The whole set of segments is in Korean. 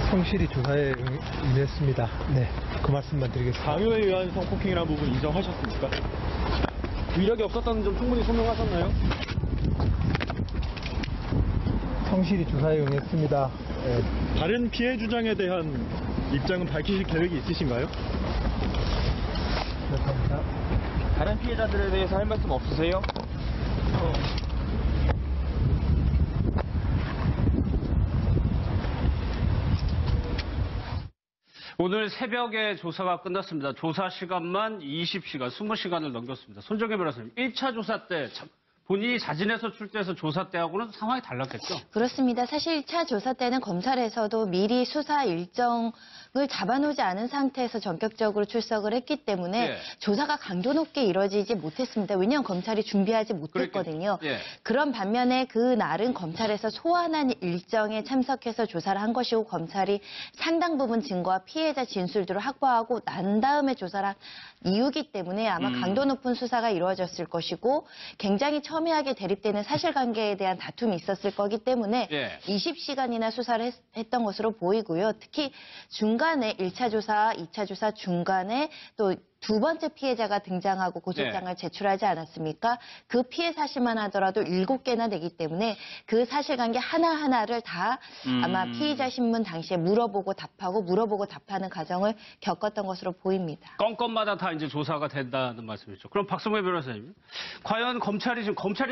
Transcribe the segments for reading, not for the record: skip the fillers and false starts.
성실히 조사에 응했습니다. 네, 그 말씀만 드리겠습니다. 강요에 의한 성폭행이라는 부분 인정하셨습니까? 위력이 없었다는 점 충분히 소명하셨나요? 성실히 조사에 응했습니다. 네. 다른 피해 주장에 대한 입장은 밝히실 계획이 있으신가요? 감사합니다. 다른 피해자들에 대해서 할 말씀 없으세요? 오늘 새벽에 조사가 끝났습니다. 조사 시간만 20시간, 20시간을 넘겼습니다. 손정혜 변호사님, 1차 조사 때 본인이 자진해서 출두해서 조사 때하고는 상황이 달랐겠죠? 그렇습니다. 사실 1차 조사 때는 검찰에서도 미리 수사 일정을 잡아놓지 않은 상태에서 전격적으로 출석을 했기 때문에 예. 조사가 강도 높게 이루어지지 못했습니다. 왜냐하면 검찰이 준비하지 못했거든요. 예. 그런 반면에 그날은 검찰에서 소환한 일정에 참석해서 조사를 한 것이고 검찰이 상당 부분 증거와 피해자 진술들을 확보하고 난 다음에 조사를 한 이유기 때문에 아마 강도 높은 수사가 이루어졌을 것이고 굉장히 첨예하게 대립되는 사실관계에 대한 다툼이 있었을 거기 때문에 예. 20시간이나 수사를 했던 것으로 보이고요. 특히 중간에 1차 조사, 2차 조사 중간에 또 두 번째 피해자가 등장하고 고소장을 제출하지 않았습니까? 그 피해 사실만 하더라도 7개나 되기 때문에 그 사실관계 하나하나를 다 아마 피의자 신문 당시에 물어보고 답하는 과정을 겪었던 것으로 보입니다. 건건마다 다 이제 조사가 된다는 말씀이죠. 그럼 박성배 변호사님, 과연 검찰이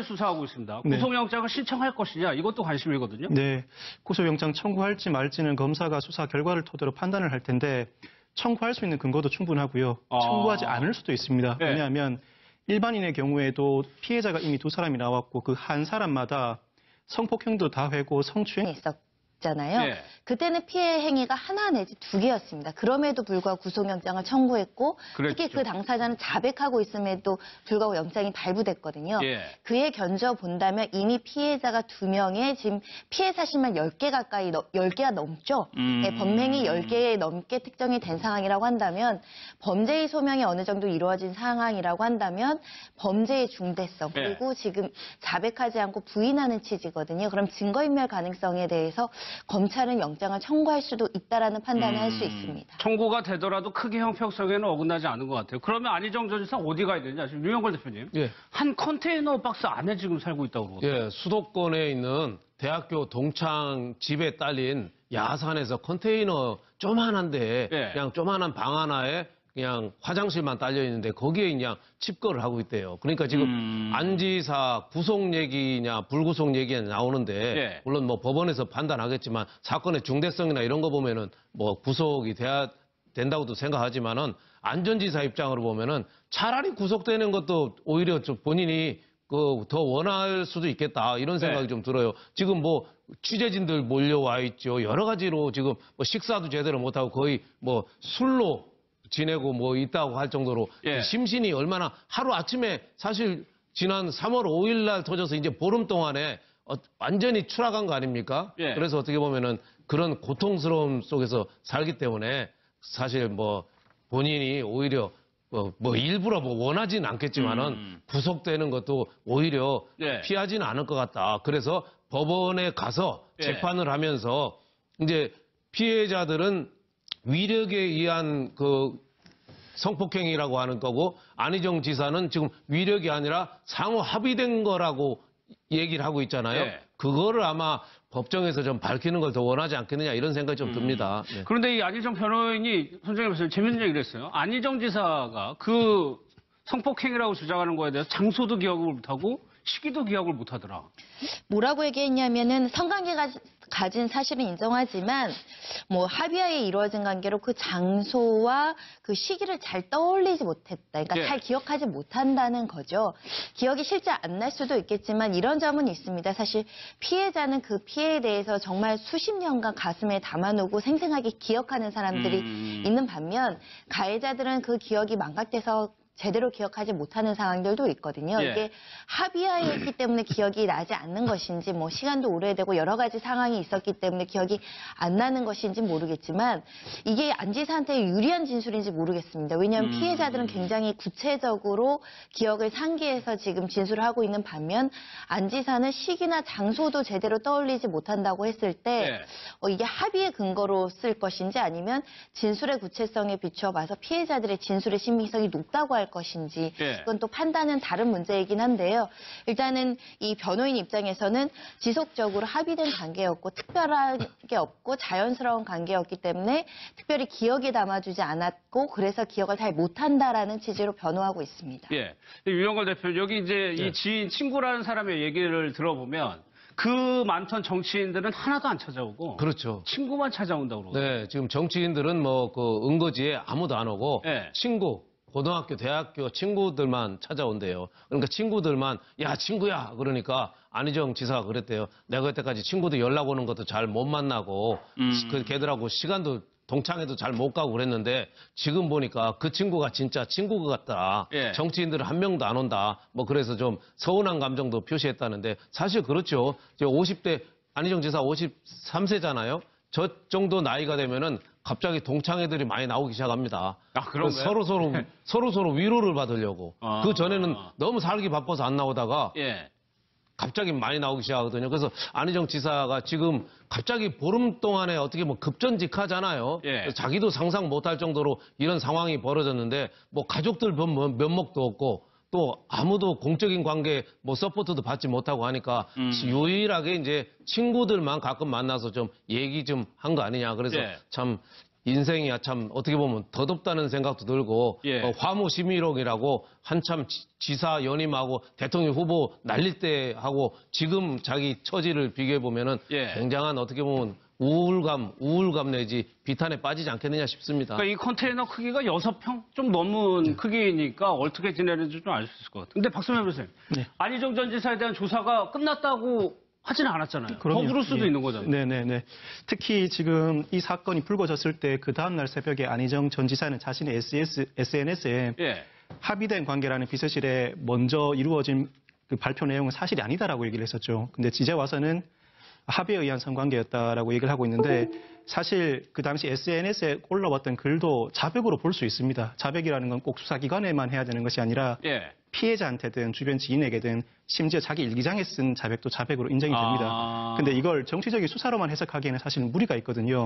수사하고 있습니다. 네. 구속영장을 신청할 것이냐, 이것도 관심이거든요. 네, 구속영장 청구할지 말지는 검사가 수사 결과를 토대로 판단을 할 텐데 청구할 수 있는 근거도 충분하고요. 청구하지 않을 수도 있습니다. 네. 왜냐하면 일반인의 경우에도 피해자가 이미 2사람이 나왔고 그 한 사람마다 성폭행도 다 하고 성추행 있었잖아요. 예. 그때는 피해 행위가 하나 내지 2개였습니다. 그럼에도 불구하고 구속영장을 청구했고 그랬죠. 특히 그 당사자는 자백하고 있음에도 불구하고 영장이 발부됐거든요. 예. 그에 견져 본다면 이미 피해자가 2명에 지금 피해 사실만 10개 가까이 10개가 넘죠. 네, 범행이 10개 넘게 특정이 된 상황이라고 한다면 범죄의 소명이 어느 정도 이루어진 상황이라고 한다면 범죄의 중대성 그리고 지금 자백하지 않고 부인하는 취지거든요. 그럼 증거인멸 가능성에 대해서 검찰은 영장을 청구할 수도 있다라는 판단을 할 수 있습니다. 청구가 되더라도 크게 형평성에는 어긋나지 않은 것 같아요. 그러면 안희정 전 지사 어디 가야 되냐? 지금 유영걸 대표님. 예. 한 컨테이너 박스 안에 지금 살고 있다고 그러거든요. 예, 수도권에 있는 대학교 동창 집에 딸린 야산에서 컨테이너 조만한데 예. 그냥 조만한 방 하나에 그냥 화장실만 딸려 있는데 거기에 그냥 칩거를 하고 있대요. 그러니까 지금 안 지사 구속 얘기냐 불구속 얘기냐 나오는데 예. 물론 뭐 법원에서 판단하겠지만 사건의 중대성이나 이런 거 보면은 뭐 구속이 돼야 된다고도 생각하지만은 안 전 지사 입장으로 보면은 차라리 구속되는 것도 오히려 좀 본인이 더 원할 수도 있겠다 이런 생각이 좀 들어요. 지금 뭐 취재진들 몰려와 있죠. 여러 가지로 지금 뭐 식사도 제대로 못하고 거의 뭐 술로 지내고 뭐 있다고 할 정도로 심신이 얼마나 하루 아침에 사실 지난 3월 5일 날 터져서 이제 보름 동안에 완전히 추락한 거 아닙니까? 그래서 어떻게 보면은 그런 고통스러움 속에서 살기 때문에 사실 뭐 본인이 오히려 뭐 일부러 뭐 원하진 않겠지만은 구속되는 것도 오히려 피하지는 않을 것 같다. 그래서 법원에 가서 재판을 하면서 이제 피해자들은 위력에 의한 그 성폭행이라고 하는 거고 안희정 지사는 지금 위력이 아니라 상호 합의된 거라고 얘기를 하고 있잖아요. 그거를 아마 법정에서 좀 밝히는 걸 더 원하지 않겠느냐 이런 생각이 좀 듭니다. 네. 그런데 이 안희정 변호인이 손정혜 변호사님 재밌는 얘기를 했어요. 안희정 지사가 그 성폭행이라고 주장하는 거에 대해서 장소도 기억을 못하고 시기도 기억을 못하더라. 뭐라고 얘기했냐면은 성관계가 가진 사실은 인정하지만 뭐 합의하에 이루어진 관계로 그 장소와 그 시기를 잘 떠올리지 못했다. 그러니까 잘 기억하지 못한다는 거죠. 기억이 실제 안 날 수도 있겠지만 이런 점은 있습니다. 사실 피해자는 그 피해에 대해서 정말 수십 년간 가슴에 담아놓고 생생하게 기억하는 사람들이 있는 반면 가해자들은 그 기억이 망각돼서 제대로 기억하지 못하는 상황들도 있거든요. 예. 이게 합의하였기 때문에 기억이 나지 않는 것인지 뭐 시간도 오래되고 여러 가지 상황이 있었기 때문에 기억이 안 나는 것인지 모르겠지만 이게 안 지사한테 유리한 진술인지 모르겠습니다. 왜냐하면 피해자들은 굉장히 구체적으로 기억을 상기해서 지금 진술을 하고 있는 반면 안 지사는 시기나 장소도 제대로 떠올리지 못한다고 했을 때 이게 합의의 근거로 쓸 것인지 아니면 진술의 구체성에 비추어 봐서 피해자들의 진술의 신빙성이 높다고 할 것인지 그건 또 판단은 다른 문제이긴 한데요. 일단은 이 변호인 입장에서는 지속적으로 합의된 관계였고 특별한 게 없고 자연스러운 관계였기 때문에 특별히 기억에 담아주지 않았고 그래서 기억을 잘 못한다라는 취지로 변호하고 있습니다. 예. 유영걸 대표, 여기 이제 이 지인, 친구라는 사람의 얘기를 들어보면 그 많던 정치인들은 하나도 안 찾아오고. 그렇죠. 친구만 찾아온다고 그러고. 네, 지금 정치인들은 뭐 그 은거지에 아무도 안 오고 친구, 고등학교, 대학교 친구들만 찾아온대요. 그러니까 친구들만 야 친구야 그러니까 안희정 지사가 그랬대요. 내가 그때까지 친구들 연락 오는 것도 잘 못 만나고 그 걔들하고 시간도 동창회도 잘 못 가고 그랬는데 지금 보니까 그 친구가 진짜 친구 같다. 정치인들은 한 명도 안 온다. 뭐 그래서 좀 서운한 감정도 표시했다는데 사실 그렇죠. 50대 안희정 지사 53세잖아요. 저 정도 나이가 되면은 갑자기 동창회들이 많이 나오기 시작합니다. 서로 위로를 받으려고. 그 전에는 너무 살기 바빠서 안 나오다가 갑자기 많이 나오기 시작하거든요. 그래서 안희정 지사가 지금 갑자기 보름 동안에 어떻게 뭐 급전직하잖아요. 자기도 상상 못할 정도로 이런 상황이 벌어졌는데 뭐 가족들 면목도 없고 또 아무도 공적인 관계 뭐 서포트도 받지 못하고 하니까 유일하게 이제 친구들만 가끔 만나서 좀 얘기 좀 한 거 아니냐. 그래서 참 인생이 참 어떻게 보면 더덥다는 생각도 들고 화무심이록이라고 한참 지사 연임하고 대통령 후보 날릴 때 하고 지금 자기 처지를 비교해 보면은 굉장한 어떻게 보면 우울감 내지 비탄에 빠지지 않겠느냐 싶습니다. 그러니까 이 컨테이너 크기가 6평 좀 넘은 크기니까 어떻게 지내는지 좀 알 수 있을 것 같아요. 근데 박선영 변호사님, 안희정 전 지사에 대한 조사가 끝났다고 하지는 않았잖아요. 더 그럴 수도 있는 거잖아요. 네네네. 특히 지금 이 사건이 불거졌을 때 그 다음날 새벽에 안희정 전 지사는 자신의 SNS에 합의된 관계라는 비서실에 먼저 이루어진 그 발표 내용은 사실이 아니다라고 얘기를 했었죠. 근데 이제 와서는 합의에 의한 성관계였다라고 얘기를 하고 있는데 사실 그 당시 SNS에 올라왔던 글도 자백으로 볼 수 있습니다. 자백이라는 건 꼭 수사기관에만 해야 되는 것이 아니라 피해자한테든 주변 지인에게든 심지어 자기 일기장에 쓴 자백도 자백으로 인정이 됩니다. 근데 이걸 정치적인 수사로만 해석하기에는 사실은 무리가 있거든요.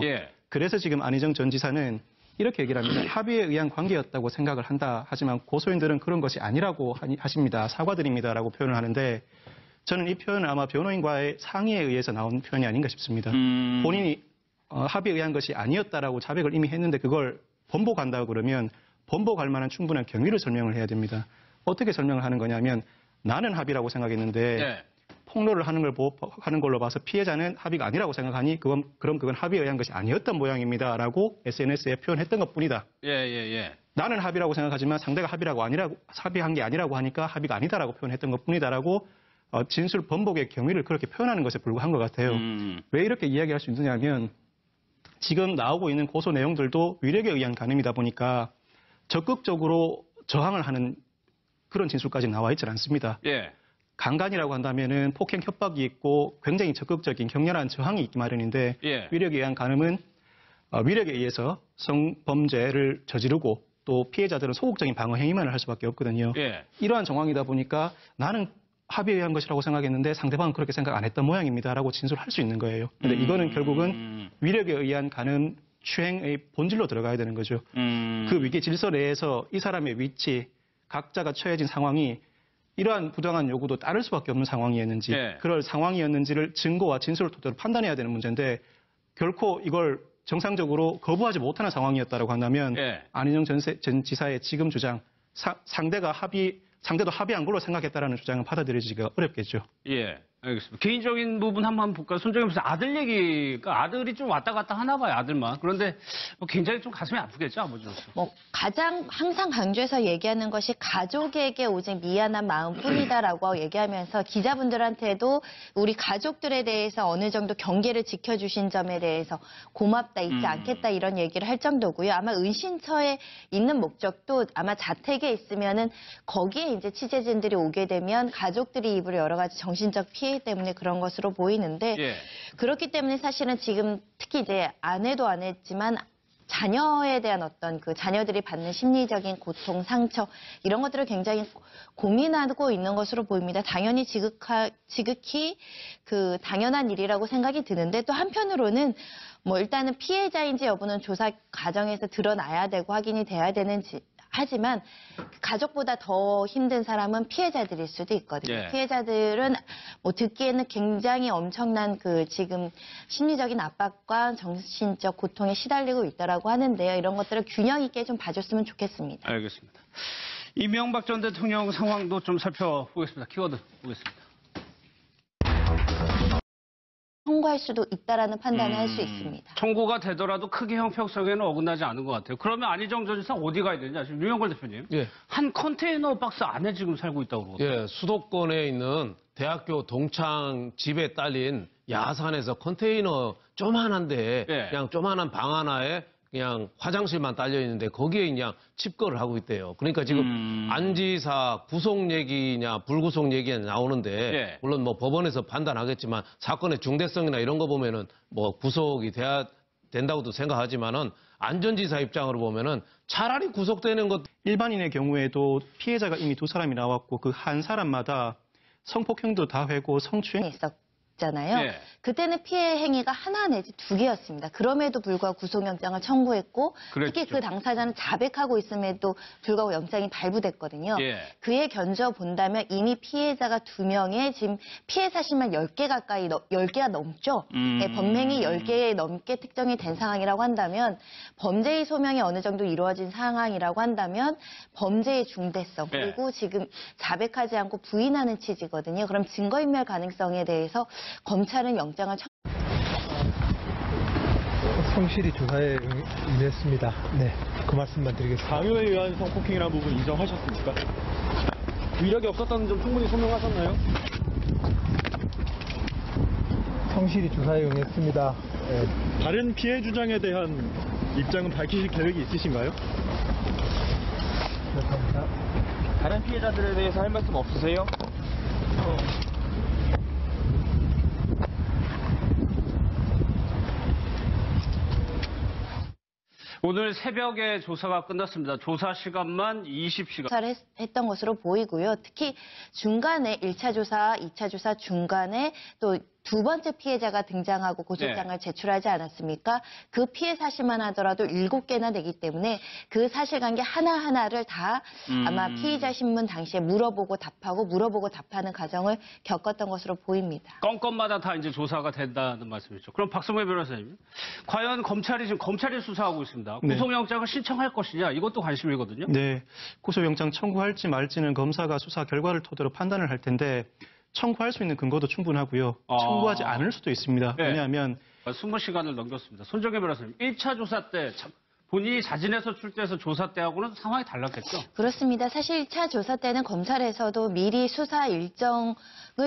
그래서 지금 안희정 전 지사는 이렇게 얘기를 합니다. 합의에 의한 관계였다고 생각을 한다. 하지만 고소인들은 그런 것이 아니라고 하십니다. 사과드립니다라고 표현을 하는데 저는 이 표현은 아마 변호인과의 상의에 의해서 나온 표현이 아닌가 싶습니다. 본인이 합의에 의한 것이 아니었다라고 자백을 이미 했는데 그걸 번복한다고 그러면 번복할 만한 충분한 경위를 설명을 해야 됩니다. 어떻게 설명을 하는 거냐면 나는 합의라고 생각했는데 폭로를 하는 걸로 봐서 피해자는 합의가 아니라고 생각하니 그럼 그건 합의에 의한 것이 아니었던 모양입니다라고 SNS에 표현했던 것뿐이다. 나는 합의라고 생각하지만 상대가 합의한 게 아니라고 하니까 합의가 아니다라고 표현했던 것뿐이다라고 진술 번복의 경위를 그렇게 표현하는 것에 불과한 것 같아요. 왜 이렇게 이야기할 수 있느냐면 지금 나오고 있는 고소 내용들도 위력에 의한 간음이다 보니까 적극적으로 저항을 하는 그런 진술까지 나와 있지 않습니다. 강간이라고 한다면은 폭행 협박이 있고 굉장히 적극적인 격렬한 저항이 있기 마련인데 위력에 의한 간음은 위력에 의해서 성범죄를 저지르고 또 피해자들은 소극적인 방어 행위만을 할 수밖에 없거든요. 이러한 정황이다 보니까 나는 합의에 의한 것이라고 생각했는데 상대방은 그렇게 생각 안 했던 모양입니다라고 진술할 수 있는 거예요. 근데 이거는 결국은 위력에 의한 간음 추행의 본질로 들어가야 되는 거죠. 그 위기 질서 내에서 이 사람의 위치, 각자가 처해진 상황이 이러한 부당한 요구도 따를 수밖에 없는 상황이었는지 그럴 상황이었는지를 증거와 진술을 토대로 판단해야 되는 문제인데 결코 이걸 정상적으로 거부하지 못하는 상황이었다고 한다면 안희정 전 지사의 지금 주장, 상대도 합의한 걸로 생각했다라는 주장은 받아들여지기가 어렵겠죠. 알겠습니다. 개인적인 부분 한번 볼까요? 손정혜 변호사 아들 얘기가 아들이 좀 왔다 갔다 하나 봐요, 아들만. 그런데 굉장히 좀 가슴이 아프겠죠, 아버지로서. 뭐 가장 항상 강조해서 얘기하는 것이 가족에게 오직 미안한 마음뿐이다라고 얘기하면서 기자분들한테도 우리 가족들에 대해서 어느 정도 경계를 지켜주신 점에 대해서 고맙다, 잊지 않겠다 이런 얘기를 할 정도고요. 아마 은신처에 있는 목적도 아마 자택에 있으면은 거기에 이제 취재진들이 오게 되면 가족들이 입을 여러 가지 정신적 피해 때문에 그런 것으로 보이는데 예. 그렇기 때문에 사실은 지금 특히 이제 아내도 안 했지만 자녀에 대한 어떤 그 자녀들이 받는 심리적인 고통, 상처 이런 것들을 굉장히 고민하고 있는 것으로 보입니다. 당연히 지극히 그 당연한 일이라고 생각이 드는데 또 한편으로는 뭐 일단은 피해자인지 여부는 조사 과정에서 드러나야 되고 확인이 돼야 되는지 하지만 가족보다 더 힘든 사람은 피해자들일 수도 있거든요. 예. 피해자들은 뭐 듣기에는 굉장히 엄청난 그 지금 심리적인 압박과 정신적 고통에 시달리고 있다라고 하는데요. 이런 것들을 균형 있게 좀 봐줬으면 좋겠습니다. 알겠습니다. 이명박 전 대통령 상황도 좀 살펴보겠습니다. 키워드 보겠습니다. 청구할 수도 있다라는 판단을 할 수 있습니다. 청구가 되더라도 크게 형평성에는 어긋나지 않은 것 같아요. 그러면 안희정 전 지사 어디 가야 되냐? 지금 유영걸 대표님. 예. 한 컨테이너 박스 안에 지금 살고 있다고 그러거든요. 예, 수도권에 있는 대학교 동창 집에 딸린 야산에서 컨테이너 조만한데 예. 그냥 조만한 방 하나에 그냥 화장실만 딸려 있는데 거기에 그냥 칩거를 하고 있대요. 그러니까 지금 안 지사 구속 얘기냐 불구속 얘기냐 나오는데 예. 물론 뭐 법원에서 판단하겠지만 사건의 중대성이나 이런 거 보면은 뭐 구속이 돼야 된다고도 생각하지만은 안전지사 입장으로 보면은 차라리 구속되는 것. 일반인의 경우에도 피해자가 이미 두 사람이 나왔고 그 한 사람마다 성폭행도 다 하고 성추행 있었잖아요. 예. 그때는 피해 행위가 하나 내지 두 개였습니다. 그럼에도 불구하고 구속영장을 청구했고 그랬죠. 특히 그 당사자는 자백하고 있음에도 불구하고 영장이 발부됐거든요. 예. 그에 견져 본다면 이미 피해자가 2명에 지금 피해 사실만 10개 가까이 10개가 넘죠. 네, 범행이 10개 넘게 특정이 된 상황이라고 한다면 범죄의 소명이 어느 정도 이루어진 상황이라고 한다면 범죄의 중대성 그리고 지금 자백하지 않고 부인하는 취지거든요. 그럼 증거인멸 가능성에 대해서 검찰은 영장을 성실히 조사에 응했습니다. 네, 그 말씀만 드리겠습니다. 강요에 의한 성폭행이라는 부분 인정하셨습니까? 위력이 없었다는 점 충분히 소명하셨나요? 성실히 조사에 응했습니다. 네. 다른 피해 주장에 대한 입장은 밝히실 계획이 있으신가요? 그렇습니다. 다른 피해자들에 대해서 할 말씀 없으세요? 오늘 새벽에 조사가 끝났습니다. 조사 시간만 20시간. 조사를 했던 것으로 보이고요. 특히 중간에 1차 조사, 2차 조사 중간에 또 두 번째 피해자가 등장하고 고소장을 제출하지 않았습니까? 그 피해 사실만 하더라도 7개나 되기 때문에 그 사실관계 하나하나를 다 아마 피의자 신문 당시에 물어보고 답하는 과정을 겪었던 것으로 보입니다. 건건마다 다 이제 조사가 된다는 말씀이죠. 그럼 박성배 변호사님, 과연 검찰이 수사하고 있습니다. 네. 구속영장을 신청할 것이냐 이것도 관심이거든요. 네, 구속영장 청구할지 말지는 검사가 수사 결과를 토대로 판단을 할 텐데 청구할 수 있는 근거도 충분하고요. 청구하지 않을 수도 있습니다. 네. 왜냐하면 20시간을 넘겼습니다. 손정혜 변호사님, 1차 조사 때 본인이 자진해서 출두해서 조사 때하고는 상황이 달랐겠죠? 그렇습니다. 사실 1차 조사 때는 검찰에서도 미리 수사 일정을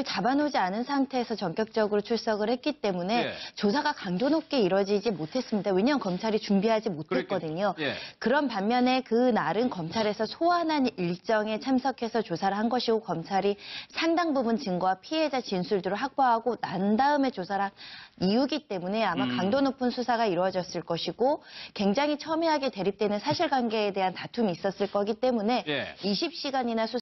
잡아놓지 않은 상태에서 전격적으로 출석을 했기 때문에 조사가 강도 높게 이루어지지 못했습니다. 왜냐하면 검찰이 준비하지 못했거든요. 그런 반면에 그날은 검찰에서 소환한 일정에 참석해서 조사를 한 것이고 검찰이 상당 부분 증거와 피해자 진술들을 확보하고 난 다음에 조사를 한 이유기 때문에 아마 강도 높은 수사가 이루어졌을 것이고 굉장히 첨예하게 대립되는 사실관계에 대한 다툼이 있었을 거기 때문에 20시간이나